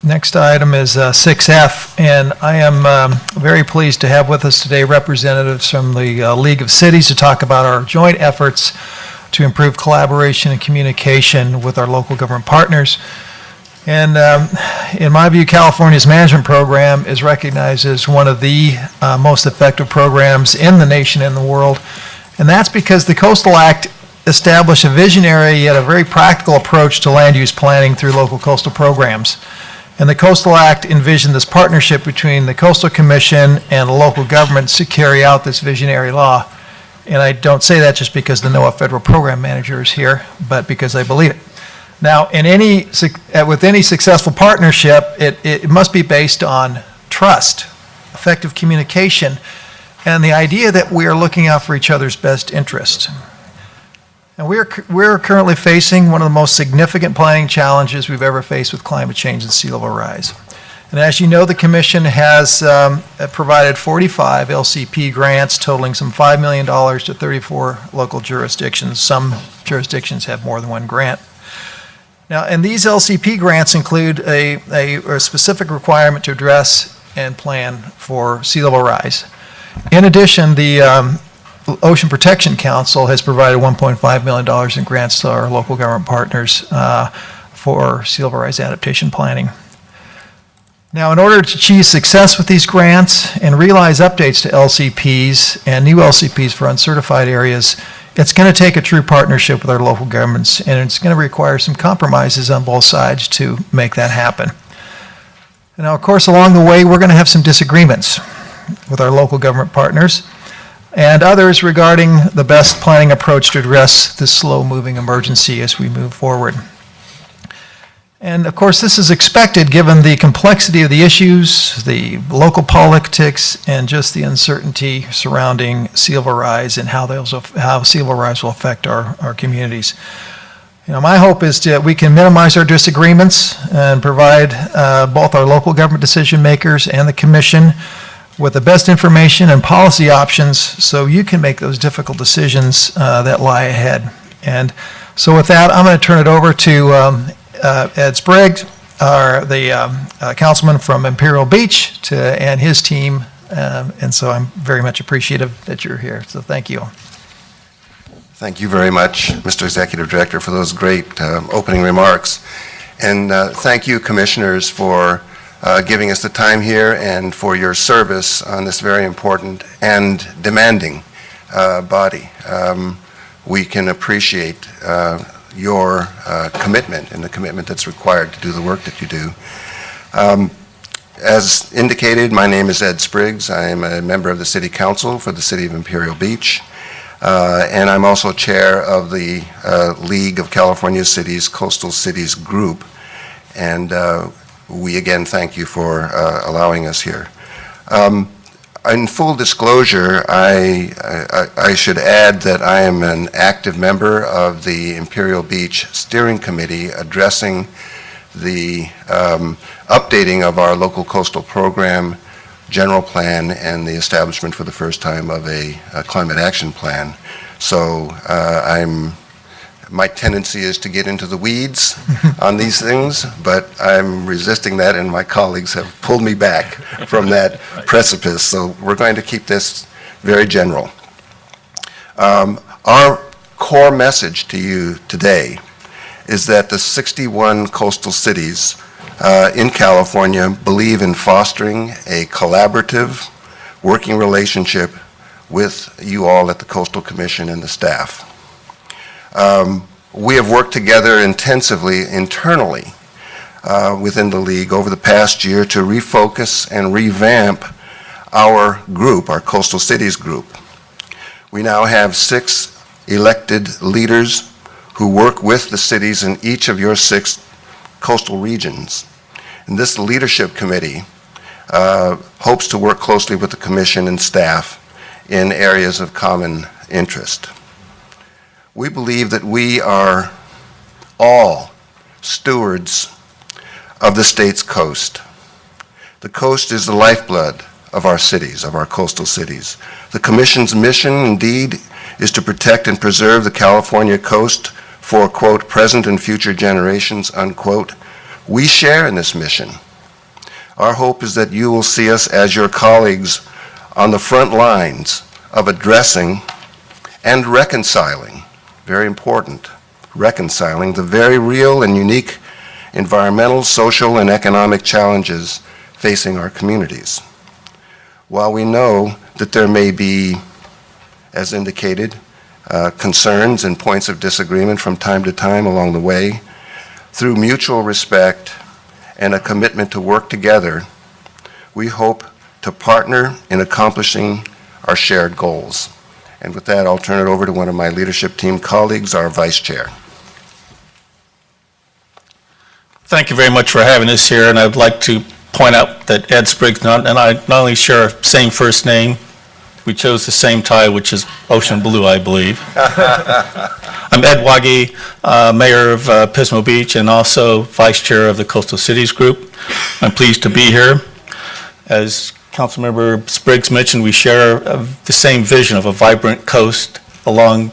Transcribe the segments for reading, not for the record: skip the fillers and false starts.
Next item is 6F, and I am very pleased to have with us today representatives from the League of Cities to talk about our joint efforts to improve collaboration and communication with our local government partners. And in my view, California's management program is recognized as one of the most effective programs in the nation and the world. And that's because the Coastal Act established a visionary yet a very practical approach to land use planning through local coastal programs. And the Coastal Act envisioned this partnership between the Coastal Commission and the local governments to carry out this visionary law. And I don't say that just because the NOAA federal program manager is here, but because I believe it. Now, with any successful partnership, it must be based on trust, effective communication, and the idea that we are looking out for each other's best interest. And we're currently facing one of the most significant planning challenges we've ever faced with climate change and sea level rise. And as you know, the Commission has provided 45 LCP grants totaling some $5 million to 34 local jurisdictions. Some jurisdictions have more than one grant. Now, and these LCP grants include a specific requirement to address and plan for sea level rise. In addition, the Ocean Protection Council has provided $1.5 million in grants to our local government partners for sea level rise adaptation planning. Now, in order to achieve success with these grants and realize updates to LCPs and new LCPs for uncertified areas, it's going to take a true partnership with our local governments, and it's going to require some compromises on both sides to make that happen. Now, of course, along the way, we're going to have some disagreements with our local government partners and others regarding the best planning approach to address this slow-moving emergency as we move forward. And of course, this is expected given the complexity of the issues, the local politics, and just the uncertainty surrounding sea level rise and how sea level rise will affect our communities. You know, my hope is that we can minimize our disagreements and provide both our local government decision makers and the Commission with the best information and policy options so you can make those difficult decisions that lie ahead. And so with that, I'm going to turn it over to Ed Spriggs, the councilman from Imperial Beach, and his team, and so I'm very much appreciative that you're here, so thank you. Thank you very much, Mr. Executive Director, for those great opening remarks, and thank you, commissioners, for giving us the time here and for your service on this very important and demanding body. We can appreciate your commitment and the commitment that's required to do the work that you do. As indicated, my name is Ed Spriggs. I am a member of the City Council for the City of Imperial Beach, and I'm also chair of the League of California Cities Coastal Cities Group, and we again thank you for allowing us here. In full disclosure, I should add that I am an active member of the Imperial Beach Steering Committee addressing the updating of our local coastal program, general plan, and the establishment for the first time of a climate action plan. So my tendency is to get into the weeds on these things, but I'm resisting that, and my colleagues have pulled me back from that precipice. So we're going to keep this very general. Our core message to you today is that the 61 coastal cities in California believe in fostering a collaborative working relationship with you all at the Coastal Commission and the staff. We have worked together intensively internally within the League over the past year to refocus and revamp our group, our Coastal Cities Group. We now have 6 elected leaders who work with the cities in each of your 6 coastal regions. And this leadership committee hopes to work closely with the Commission and staff in areas of common interest. We believe that we are all stewards of the state's coast. The coast is the lifeblood of our cities, of our coastal cities. The Commission's mission, indeed, is to protect and preserve the California coast for, quote, present and future generations, unquote. We share in this mission Our hope is that you will see us as your colleagues on the front lines of addressing and reconciling, very important, reconciling the very real and unique environmental, social, and economic challenges facing our communities. While we know that there may be, as indicated, concerns and points of disagreement from time to time along the way, through mutual respect and a commitment to work together, we hope to partner in accomplishing our shared goals. And with that, I'll turn it over to one of my leadership team colleagues, our vice chair. Thank you very much for having us here, and I'd like to point out that Ed Spriggs and I not only share the same first name, we chose the same tie, which is ocean blue, I believe. I'm Ed Waage, Mayor of Pismo Beach, and also Vice Chair of the Coastal Cities Group. I'm pleased to be here. As Councilmember Spriggs mentioned, we share the same vision of a vibrant coast along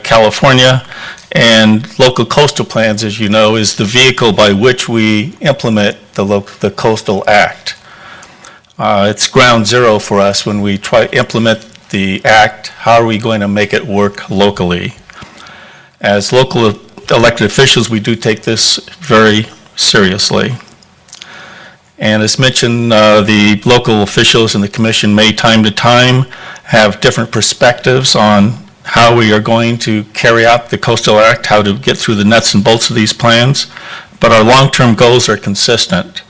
California, and local coastal plans, as you know, is the vehicle by which we implement the Coastal Act. It's ground zero for us when we try to implement the act. How are we going to make it work locally? As local elected officials, we do take this very seriously. And as mentioned, the local officials and the commission may time to time have different perspectives on how we are going to carry out the Coastal Act, how to get through the nuts and bolts of these plans. But our long-term goals are consistent: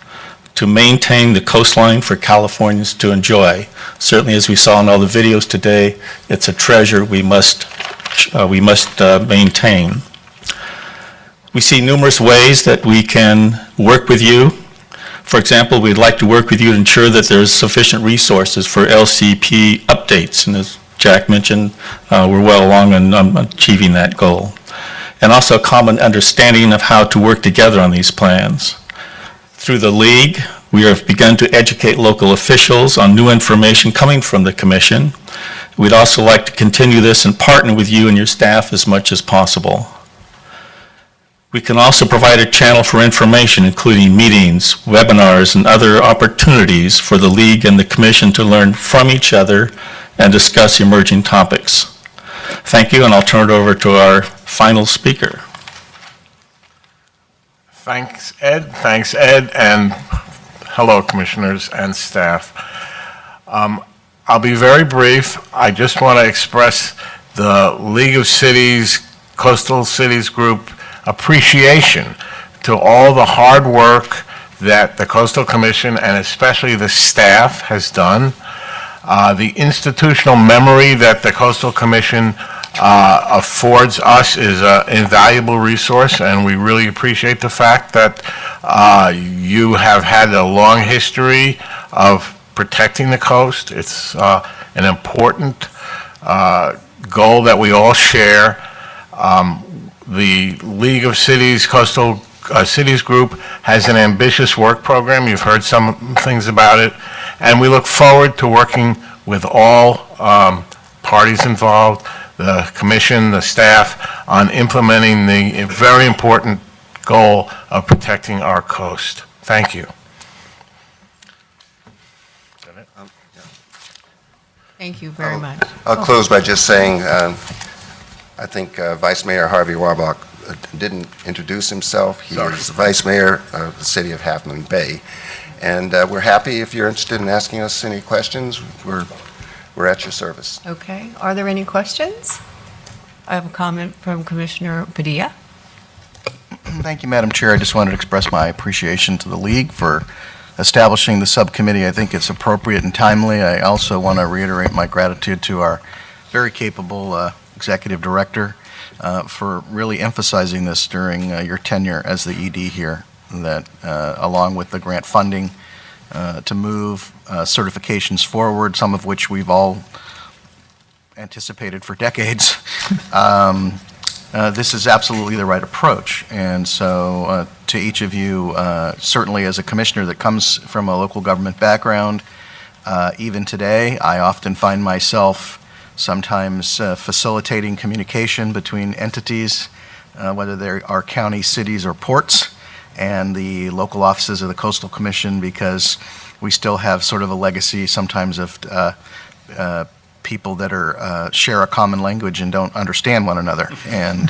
to maintain the coastline for Californians to enjoy. Certainly, as we saw in all the videos today, it's a treasure we must maintain. We see numerous ways that we can work with you. For example, we'd like to work with you to ensure that there's sufficient resources for LCP updates. And as Jack mentioned, we're well along in achieving that goal. And also a common understanding of how to work together on these plans. Through the League, we have begun to educate local officials on new information coming from the Commission. We'd also like to continue this and partner with you and your staff as much as possible. We can also provide a channel for information, including meetings, webinars, and other opportunities for the League and the Commission to learn from each other and discuss emerging topics. Thank you, and I'll turn it over to our final speaker. Thanks, Ed, and hello, commissioners and staff. I'll be very brief. I just want to express the League of Cities, Coastal Cities Group appreciation to all the hard work that the Coastal Commission and especially the staff has done. The institutional memory that the Coastal Commission affords us is an invaluable resource, and we really appreciate the fact that you have had a long history of protecting the coast. It's an important goal that we all share. The League of Cities, Coastal Cities Group has an ambitious work program. You've heard some things about it. And we look forward to working with all parties involved, the commission, the staff, on implementing the very important goal of protecting our coast. Thank you. Is that it? Thank you very much. I'll close by just saying, I think Vice Mayor Harvey Rarback didn't introduce himself. He is the Vice Mayor of the City of Half Moon Bay. And we're happy if you're interested in asking us any questions. We're at your service. Okay. Are there any questions? I have a comment from Commissioner Padilla. Thank you, Madam Chair. I just wanted to express my appreciation to the League for establishing the subcommittee. I think it's appropriate and timely. I also want to reiterate my gratitude to our very capable Executive Director for really emphasizing this during your tenure as the ED here, that along with the grant funding to move certifications forward, some of which we've all anticipated for decades, this is absolutely the right approach. And so to each of you, certainly as a commissioner that comes from a local government background, even today, I often find myself sometimes facilitating communication between entities, whether they are counties, cities, or ports. and the local offices of the Coastal Commission, because we still have sort of a legacy sometimes of people that are share a common language and don't understand one another. And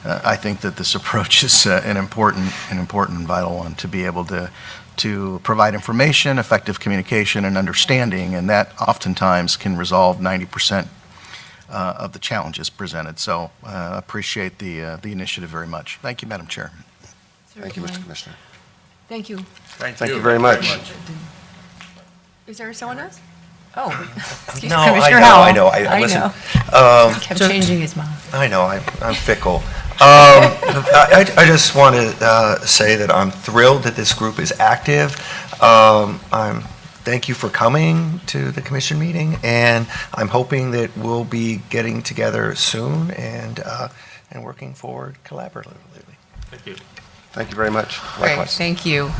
I think that this approach is an important and vital one, to be able to provide information, effective communication, and understanding, and that oftentimes can resolve 90% of the challenges presented. So appreciate the initiative very much. Thank you, Madam Chair. Thank you, Mr. Commissioner. Thank you. Thank you very much. Is there someone else? Oh, excuse me, No, Commissioner I know, Howell. I know. I listen, Kept changing his mind. I know, I'm fickle. I just want to say that I'm thrilled that this group is active. Thank you for coming to the commission meeting, and I'm hoping that we'll be getting together soon and working forward collaboratively. Thank you. Thank you very much. Great, Likewise. thank you.